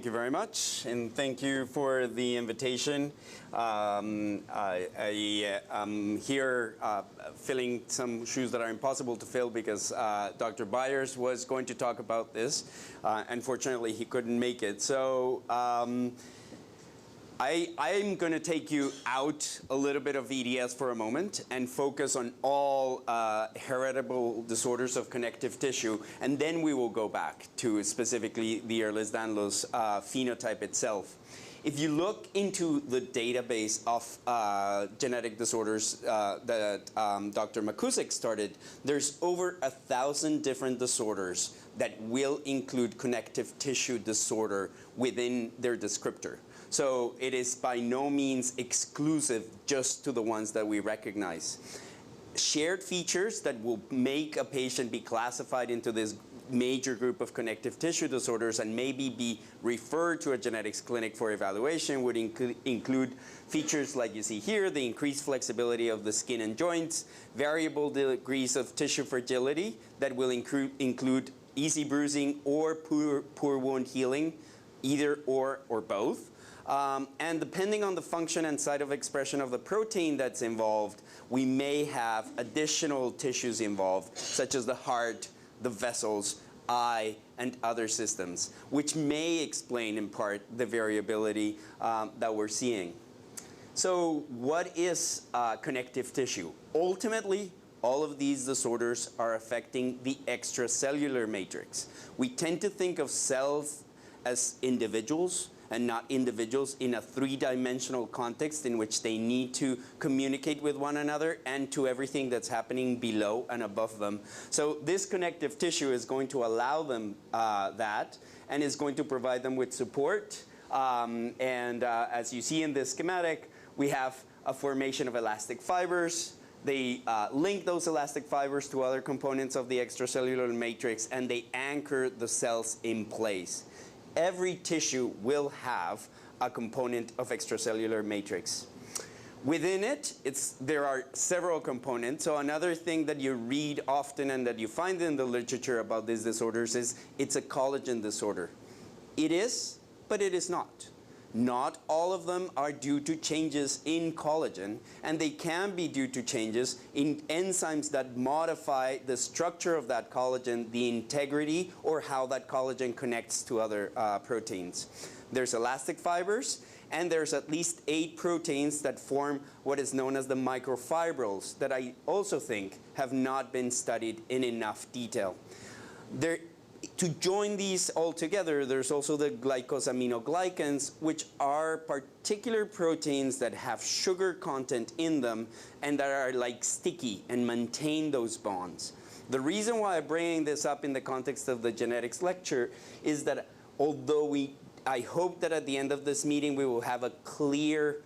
you very much, and thank you for the invitation. I am here filling some shoes that are impossible to fill because Dr. Byers was going to talk about this. Unfortunately, he couldn't make it. So I'm going to take you out a little bit of EDS for a moment and focus on all heritable disorders of connective tissue, and then we will go back to specifically the Ehlers-Danlos phenotype itself. If you look into the database of genetic disorders that Dr. Makusik started, there's over 1,000 different disorders that will include connective tissue disorder within their descriptor. So it is by no means exclusive just to the ones that we recognize. Shared features that will make a patient be classified into this major group of connective tissue disorders and maybe be referred to a genetics clinic for evaluation would include features like you see here, the increased flexibility of the skin and joints, variable degrees of tissue fragility that will include easy bruising or poor wound healing, either or both. And depending on the function and site of expression of the protein that's involved, we may have additional tissues involved, such as the heart, the vessels, eye, and other systems, which may explain in part the variability that we're seeing. So what is connective tissue? Ultimately, all of these disorders are affecting the extracellular matrix. We tend to think of cells as individuals, and not individuals in a three-dimensional context in which they need to communicate with one another and to everything that's happening below and above them. So this connective tissue is going to allow them that and is going to provide them with support. As you see in this schematic, we have a formation of elastic fibers. They link those elastic fibers to other components of the extracellular matrix, and they anchor the cells in place. Every tissue will have a component of extracellular matrix. Within it, there are several components. So another thing that you read often and that you find in the literature about these disorders is it's a collagen disorder. It is, but it is not. Not all of them are due to changes in collagen, and they can be due to changes in enzymes that modify the structure of that collagen, the integrity, or how that collagen connects to other proteins. There's elastic fibers, and there's at least 8 proteins that form what is known as the microfibrils that I also think have not been studied in enough detail. To join these all together, there's also the glycosaminoglycans, which are particular proteins that have sugar content in them and that are like sticky and maintain those bonds. The reason why I'm bringing this up in the context of the genetics lecture is that although I hope that at the end of this meeting we will have a clear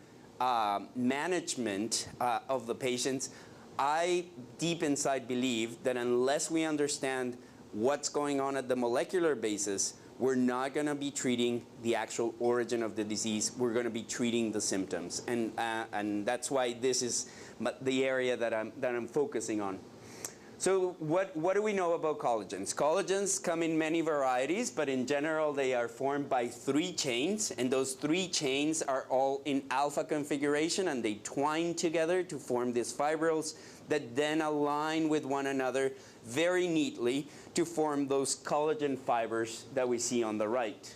management of the patients, I deep inside believe that unless we understand what's going on at the molecular basis, we're not going to be treating the actual origin of the disease. We're going to be treating the symptoms, and that's why this is the area that I'm focusing on. So what do we know about collagens? Collagens come in many varieties, but in general they are formed by 3 chains, and those 3 chains are all in alpha configuration, and they twine together to form these fibrils that then align with one another very neatly to form those collagen fibers that we see on the right.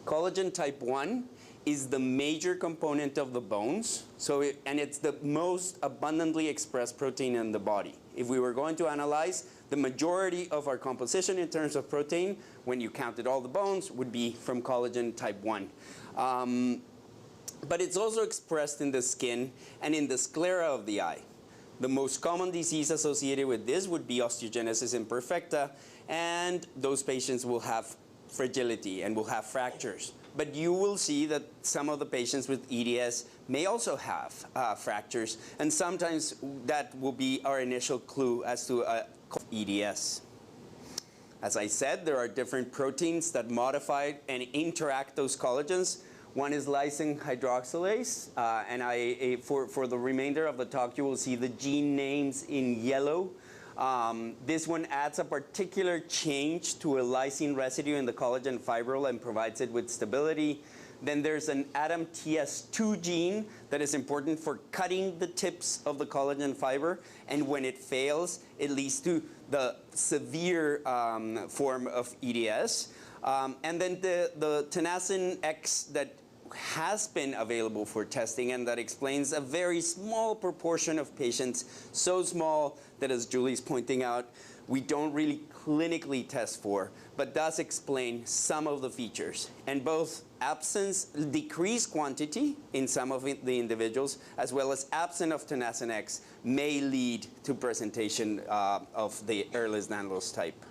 Collagen type 1 is the major component of the bones, and it's the most abundantly expressed protein in the body. If we were going to analyze, the majority of our composition in terms of protein, when you counted all the bones, would be from collagen type 1. But it's also expressed in the skin and in the sclera of the eye. The most common disease associated with this would be osteogenesis imperfecta, and those patients will have fragility and will have fractures. But you will see that some of the patients with EDS may also have fractures, and sometimes that will be our initial clue as to EDS. As I said, there are different proteins that modify and interact those collagens. One is lysine hydroxylase, and for the remainder of the talk, you will see the gene names in yellow. This one adds a particular change to a lysine residue in the collagen fibril and provides it with stability. Then there's an ADAMTS2 gene that is important for cutting the tips of the collagen fiber, and when it fails, it leads to the severe form of EDS. And then the tenacin X that has been available for testing, and that explains a very small proportion of patients, so small that, as Julie's pointing out, we don't really clinically test for, but does explain some of the features. And both absence, decreased quantity in some of the individuals, as well as absence of tenacin X may lead to presentation of the Ehlers-Danlos type.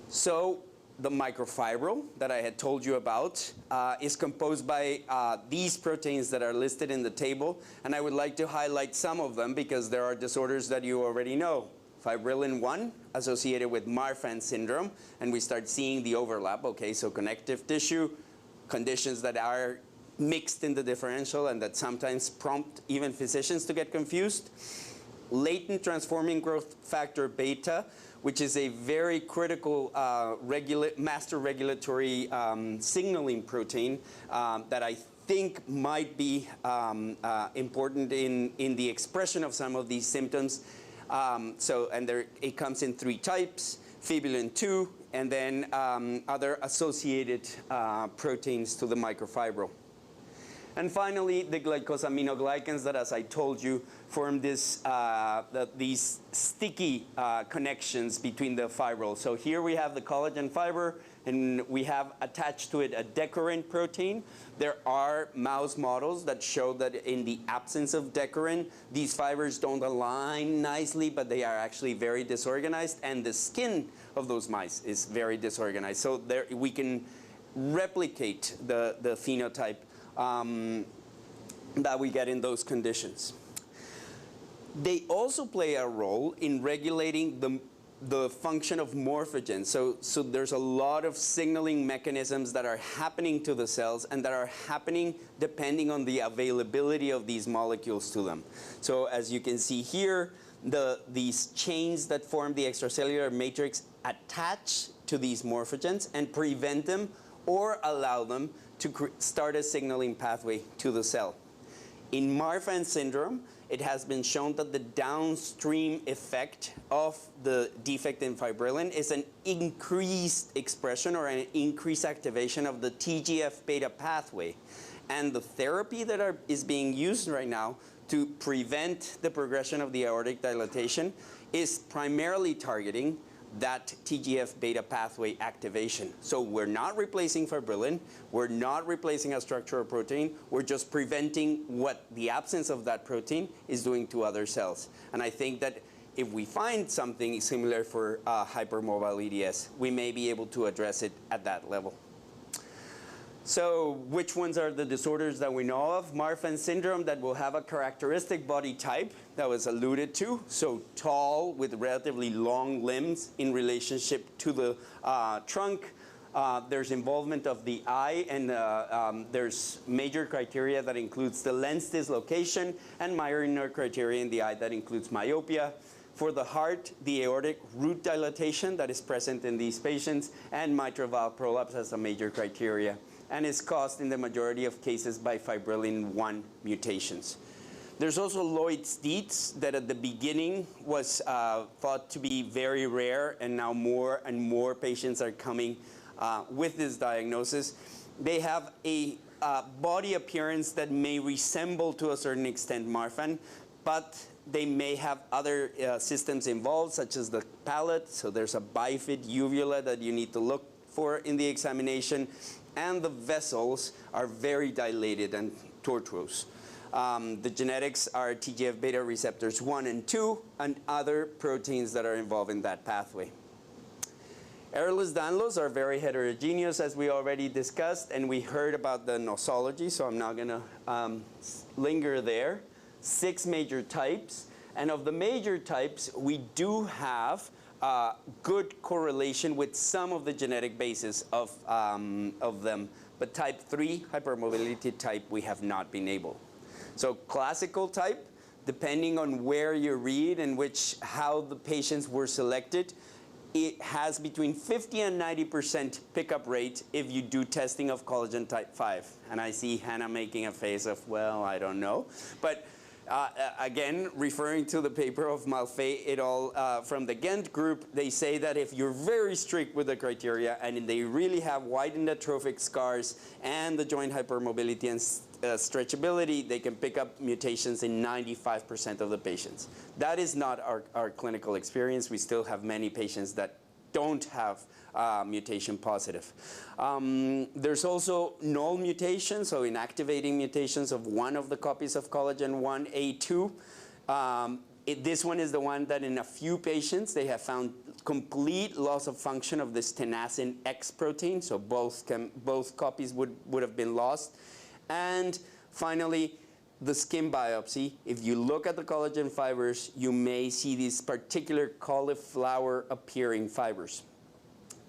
So the microfibril that I had told you about is composed by these proteins that are listed in the table, and I would like to highlight some of them because there are disorders that you already know. Fibrillin 1 associated with Marfan syndrome, and we start seeing the overlap. Okay, so connective tissue, conditions that are mixed in the differential and that sometimes prompt even physicians to get confused. Latent transforming growth factor beta, which is a very critical master regulatory signaling protein that I think might be important in the expression of some of these symptoms. It comes in 3 types, fibrillin 2, and then other associated proteins to the microfibril. And finally, the glycosaminoglycans that, as I told you, form these sticky connections between the fibrils. So here we have the collagen fiber, and we have attached to it a decorin protein. There are mouse models that show that in the absence of decorin, these fibers don't align nicely, but they are actually very disorganized, and the skin of those mice is very disorganized. So there we can replicate the phenotype that we get in those conditions. They also play a role in regulating the function of morphogens. So there's a lot of signaling mechanisms that are happening to the cells and that are happening depending on the availability of these molecules to them. So as you can see here, these chains that form the extracellular matrix attach to these morphogens and prevent them or allow them to start a signaling pathway to the cell. In Marfan syndrome, it has been shown that the downstream effect of the defect in fibrillin is an increased expression or an increased activation of the TGF-beta pathway. And the therapy that is being used right now to prevent the progression of the aortic dilatation is primarily targeting that TGF-beta pathway activation. So we're not replacing fibrillin, we're not replacing a structural protein, we're just preventing what the absence of that protein is doing to other cells. And I think that if we find something similar for hypermobile EDS, we may be able to address it at that level. So which ones are the disorders that we know of? Marfan syndrome that will have a characteristic body type that was alluded to. So tall with relatively long limbs in relationship to the trunk. There's involvement of the eye, and there's major criteria that includes the lens dislocation and minor criteria in the eye that includes myopia. For the heart, the aortic root dilatation that is present in these patients, and mitral valve prolapse as a major criteria, and is caused in the majority of cases by fibrillin 1 mutations. There's also Lloyd-Dietz that at the beginning was thought to be very rare, and now more and more patients are coming with this diagnosis. They have a body appearance that may resemble to a certain extent Marfan, but they may have other systems involved, such as the palate. So there's a bifid uvula that you need to look for in the examination, and the vessels are very dilated and tortuous. The genetics are TGF-beta receptors 1 and 2 and other proteins that are involved in that pathway. Ehlers-Danlos are very heterogeneous, as we already discussed, and we heard about the nosology, so I'm not going to linger there. 6 major types, and of the major types, we do have good correlation with some of the genetic basis of them, but type 3 hypermobility type we have not been able. So classical type, depending on where you read and how the patients were selected, it has between 50 and 90% pickup rate if you do testing of collagen type 5. And I see Hannah making a face of, well, I don't know. But again, referring to the paper of Malfait et al. From the Ghent group, they say that if you're very strict with the criteria and they really have widened atrophic scars and the joint hypermobility and stretchability, they can pick up mutations in 95% of the patients. That is not our clinical experience. We still have many patients that don't have mutation positive. There's also null mutations, so inactivating mutations of one of the copies of collagen 1A2. This one is the one that in a few patients they have found complete loss of function of this tenacin X protein, so both copies would have been lost. And finally, the skin biopsy. If you look at the collagen fibers, you may see these particular cauliflower appearing fibers.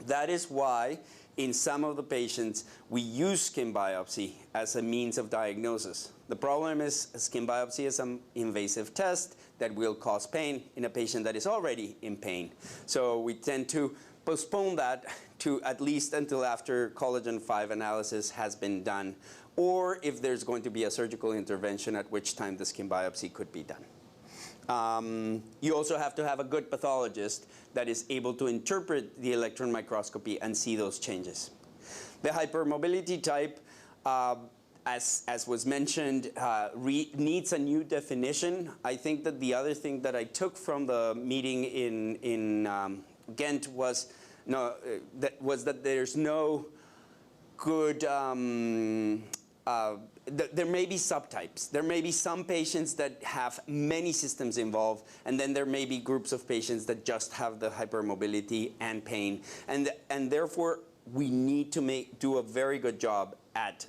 That is why in some of the patients we use skin biopsy as a means of diagnosis. The problem is skin biopsy is an invasive test that will cause pain in a patient that is already in pain. So we tend to postpone that to at least until after collagen 5 analysis has been done, or if there's going to be a surgical intervention, at which time the skin biopsy could be done. You also have to have a good pathologist that is able to interpret the electron microscopy and see those changes. The hypermobility type, as was mentioned, needs a new definition. I think that the other thing that I took from the meeting in Ghent was that there's no good, there may be subtypes. There may be some patients that have many systems involved, and then there may be groups of patients that just have the hypermobility and pain. And therefore, we need to do a very good job at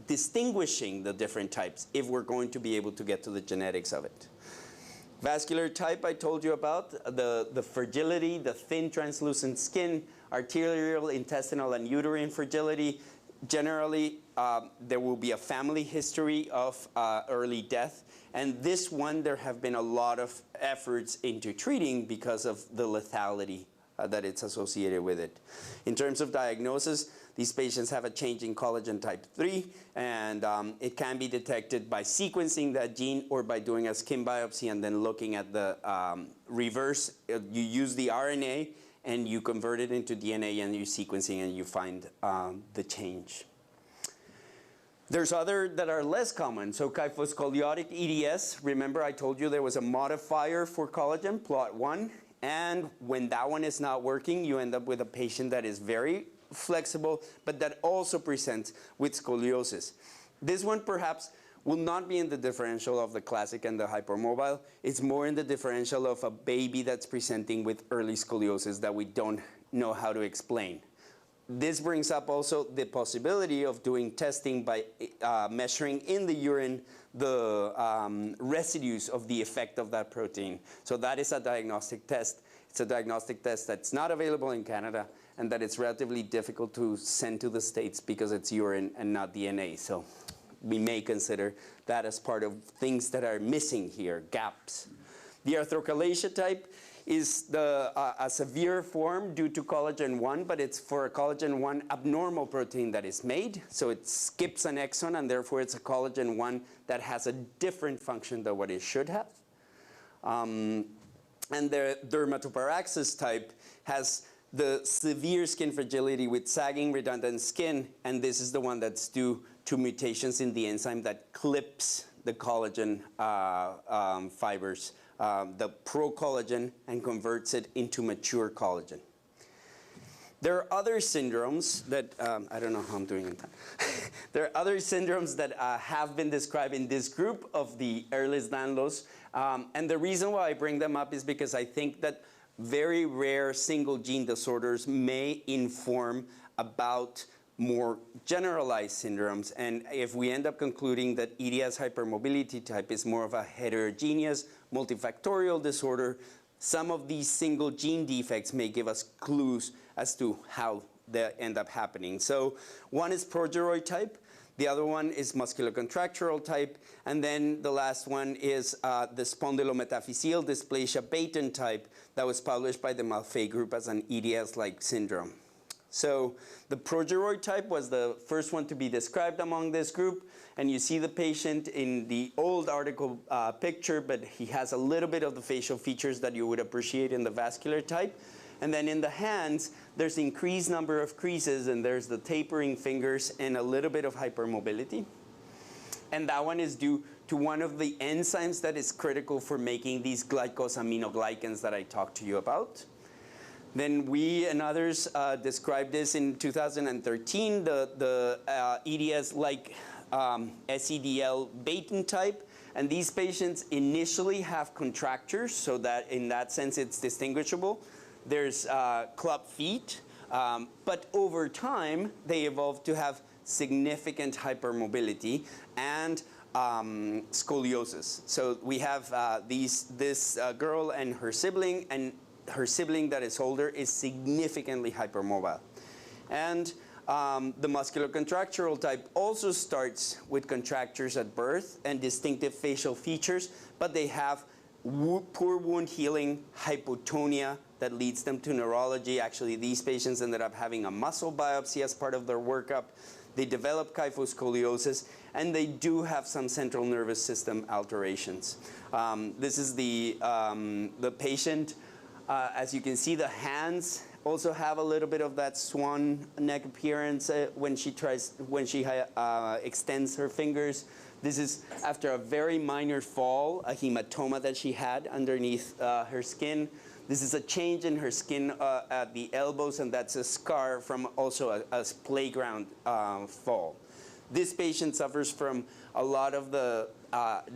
distinguishing the different types if we're going to be able to get to the genetics of it. Vascular type I told you about, the fragility, the thin translucent skin, arterial, intestinal, and uterine fragility. Generally, there will be a family history of early death. And this one, there have been a lot of efforts into treating because of the lethality that it's associated with it. In terms of diagnosis, these patients have a change in collagen type 3, and it can be detected by sequencing that gene or by doing a skin biopsy and then looking at the reverse. You use the RNA and you convert it into DNA and you're sequencing and you find the change. There's other that are less common. So kyphoscoliotic EDS, remember I told you there was a modifier for collagen, plot 1, and when that one is not working, you end up with a patient that is very flexible, but that also presents with scoliosis. This one perhaps will not be in the differential of the classic and the hypermobile. It's more in the differential of a baby that's presenting with early scoliosis that we don't know how to explain. This brings up also the possibility of doing testing by measuring in the urine the residues of the effect of that protein. So that is a diagnostic test. It's a diagnostic test that's not available in Canada and that it's relatively difficult to send to the States because it's urine and not DNA. So we may consider that as part of things that are missing here, gaps. The arthrochalasia type is a severe form due to collagen 1, but it's for a collagen 1 abnormal protein that is made. So it skips an exon, and therefore it's a collagen 1 that has a different function than what it should have. And the dermatoparaxis type has the severe skin fragility with sagging redundant skin, and this is the one that's due to mutations in the enzyme that clips the collagen fibers, the pro-collagen, and converts it into mature collagen. There are other syndromes that, I don't know how I'm doing in time. There are other syndromes that have been described in this group of the Ehlers-Danlos. And the reason why I bring them up is because I think that very rare single gene disorders may inform about more generalized syndromes. And if we end up concluding that EDS hypermobility type is more of a heterogeneous multifactorial disorder, some of these single gene defects may give us clues as to how they end up happening. So one is Progeroid type. The other one is muscular contractural type. And then the last one is the spondylometaphyseal dysplasia patent type that was published by the Malfay group as an EDS-like syndrome. So the Progeroid type was the first one to be described among this group. And you see the patient in the old article picture, but he has a little bit of the facial features that you would appreciate in the vascular type. And then in the hands, there's increased number of creases, and there's the tapering fingers and a little bit of hypermobility. And that one is due to one of the enzymes that is critical for making these glycosaminoglycans that I talked to you about. Then we and others described this in 2013, the EDS-like SEDL Baton type. And these patients initially have contractures, so that in that sense it's distinguishable. There's club feet, but over time they evolve to have significant hypermobility and scoliosis. So we have this girl and her sibling that is older is significantly hypermobile. And the muscular contractural type also starts with contractures at birth and distinctive facial features, but they have poor wound healing, hypotonia that leads them to neurology. Actually, these patients ended up having a muscle biopsy as part of their workup. They develop kyphoscoliosis, and they do have some central nervous system alterations. This is the patient. As you can see, the hands also have a little bit of that swan neck appearance when she extends her fingers. This is after a very minor fall, a hematoma that she had underneath her skin. This is a change in her skin at the elbows, and that's a scar from also a playground fall. This patient suffers from a lot of the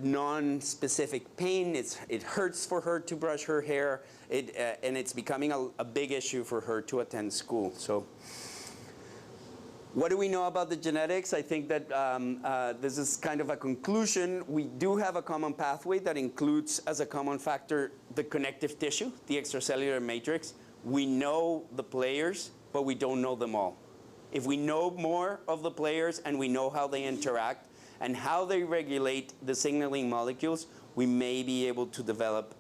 non-specific pain. It hurts for her to brush her hair, and it's becoming a big issue for her to attend school. So, what do we know about the genetics? I think that this is kind of a conclusion. We do have a common pathway that includes as a common factor the connective tissue, the extracellular matrix. We know the players, but we don't know them all. If we know more of the players and we know how they interact and how they regulate the signaling molecules, we may be able to develop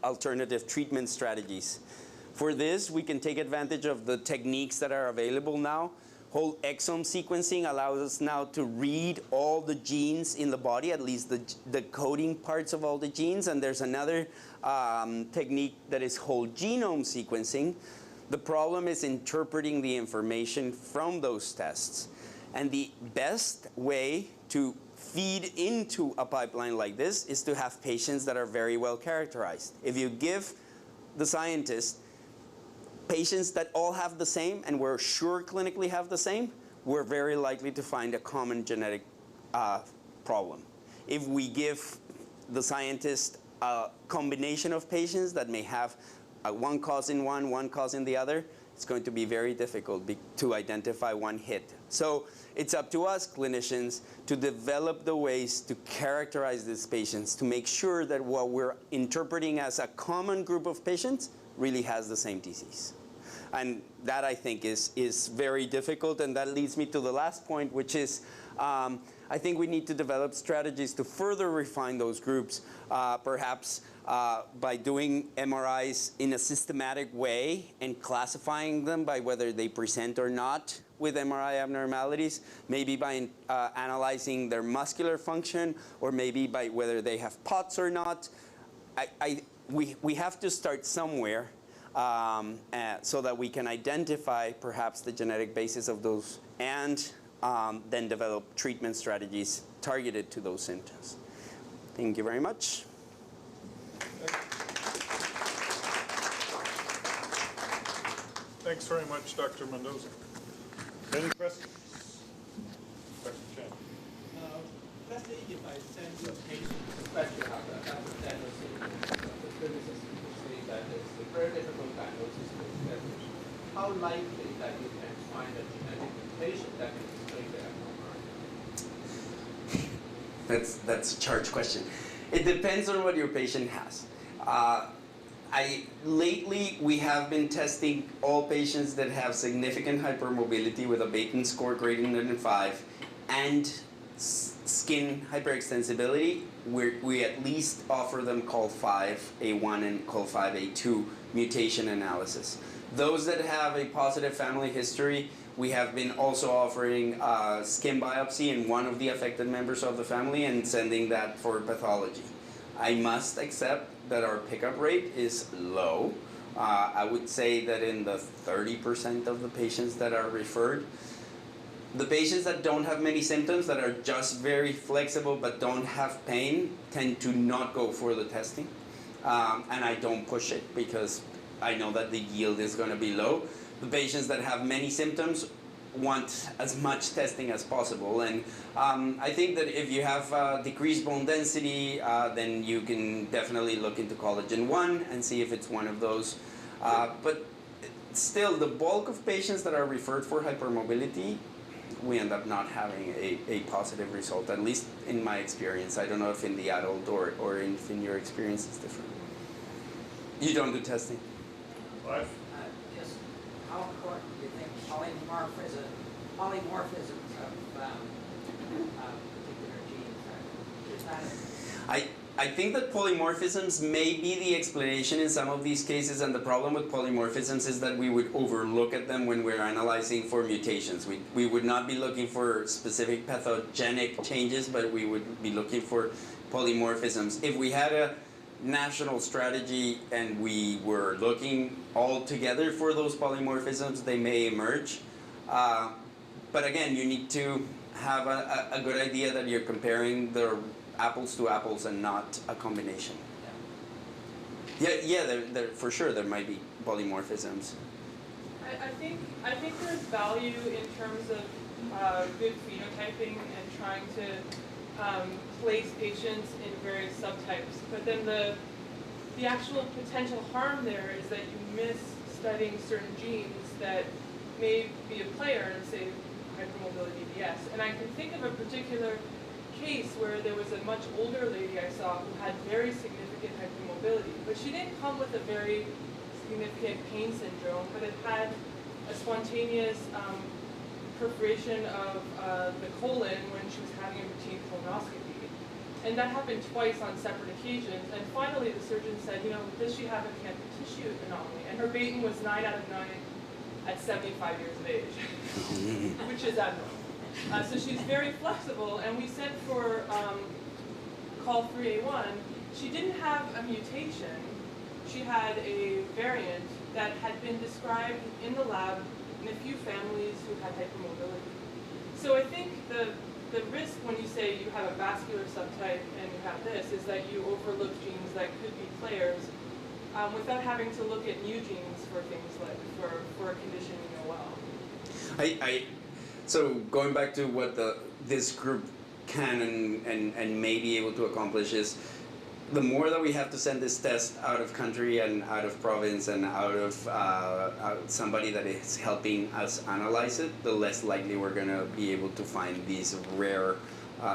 alternative treatment strategies. For this, we can take advantage of the techniques that are available now. Whole exome sequencing allows us now to read all the genes in the body, at least the coding parts of all the genes. And there's another technique that is whole genome sequencing. The problem is interpreting the information from those tests. And the best way to feed into a pipeline like this is to have patients that are very well characterized. If you give the scientist patients that all have the same, and we're sure clinically have the same, we're very likely to find a common genetic problem. If we give the scientist a combination of patients that may have one cause in one cause in the other, it's going to be very difficult to identify one hit. So it's up to us clinicians to develop the ways to characterize these patients, to make sure that what we're interpreting as a common group of patients really has the same disease. And that, I think, is very difficult, and that leads me to the last point, which is I think we need to develop strategies to further refine those groups, perhaps by doing MRIs in a systematic way and classifying them by whether they present or not with MRI abnormalities, maybe by analyzing their muscular function, or maybe by whether they have POTS or not. We have to start somewhere so that we can identify perhaps the genetic basis of those and then develop treatment strategies targeted to those symptoms. Thank you very much. Thanks very much, Dr. Mendoza. Any questions? Dr. Chen. Let's say if I send you a patient, especially after diagnosis, that it's a very difficult diagnosis to establish, how likely that you can find a genetic mutation that can explain the abnormality? That's a charged question. It depends on what your patient has. Lately we have been testing all patients that have significant hypermobility with a Baton score greater than 5 and skin hyperextensibility. We at least offer them Col5A1 and Col5A2 mutation analysis. Those that have a positive family history, we have been also offering skin biopsy in one of the affected members of the family and sending that for pathology. I must accept that our pickup rate is low. I would say that in the 30% of the patients that are referred. The patients that don't have many symptoms, that are just very flexible but don't have pain, tend to not go for the testing. And I don't push it because I know that the yield is going to be low. The patients that have many symptoms want as much testing as possible, and I think that if you have decreased bone density, then you can definitely look into collagen 1 and see if it's one of those. But still, the bulk of patients that are referred for hypermobility, we end up not having a positive result, at least in my experience. I don't know if in the adult or if in your experience it's different. You don't do testing? Clive? Just how important do you think polymorphisms of particular genes are? Is that I think that polymorphisms may be the explanation in some of these cases, and the problem with polymorphisms is that we would overlook at them when we're analyzing for mutations. We would not be looking for specific pathogenic changes, but we would be looking for polymorphisms. If we had a national strategy and we were looking all together for those polymorphisms, they may emerge. But again, you need to have a good idea that you're comparing the apples to apples and not a combination. Yeah, there for sure there might be polymorphisms. I think there's value in terms of good phenotyping and trying to place patients in various subtypes. But then the actual potential harm there is that you miss studying certain genes that may be a player in, say, hypermobility DS. And I can think of a particular case where there was a much older lady I saw who had very significant hypermobility, but she didn't come with a very significant pain syndrome, but it had a spontaneous perforation of the colon when she was having a routine colonoscopy. And that happened twice on separate occasions. And finally the surgeon said, does she have a connective tissue anomaly? And her Baton was 9 out of 9 at 75 years of age, which is abnormal. So she's very flexible, and we sent for Col3A1. She didn't have a mutation. She had a variant that had been described in the lab in a few families who had hypermobility. So I think the risk when you say you have a vascular subtype and you have this is that you overlook genes that could be players without having to look at new genes for things like for a condition you know well. So going back to what this group can and may be able to accomplish is, the more that we have to send this test out of country and out of province and out of somebody that is helping us analyze it, the less likely we're going to be able to find these rare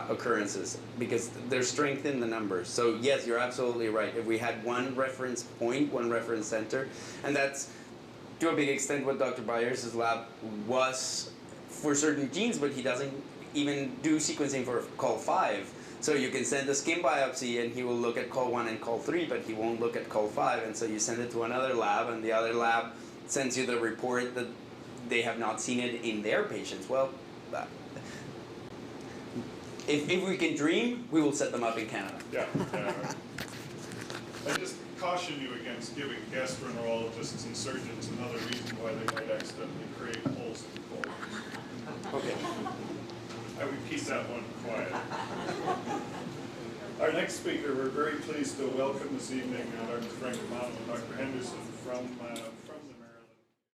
occurrences, because there's strength in the numbers. So yes, you're absolutely right. If we had one reference point, one reference center, and that's to a big extent what Dr. Byers' lab was for certain genes, but he doesn't even do sequencing for Col5. So you can send a skin biopsy and he will look at Col1 and Col3, but he won't look at Col5, and so you send it to another lab, and the other lab sends you the report that they have not seen it in their patients. Well, if we can dream, we will set them up in Canada. Yeah. I just caution you against giving gastroenterologists and surgeons another reason why they might accidentally create holes in the colon. Okay. I would keep that one quiet. Our next speaker, we're very pleased to welcome this evening Dr. Frank Amano and Dr. Henderson from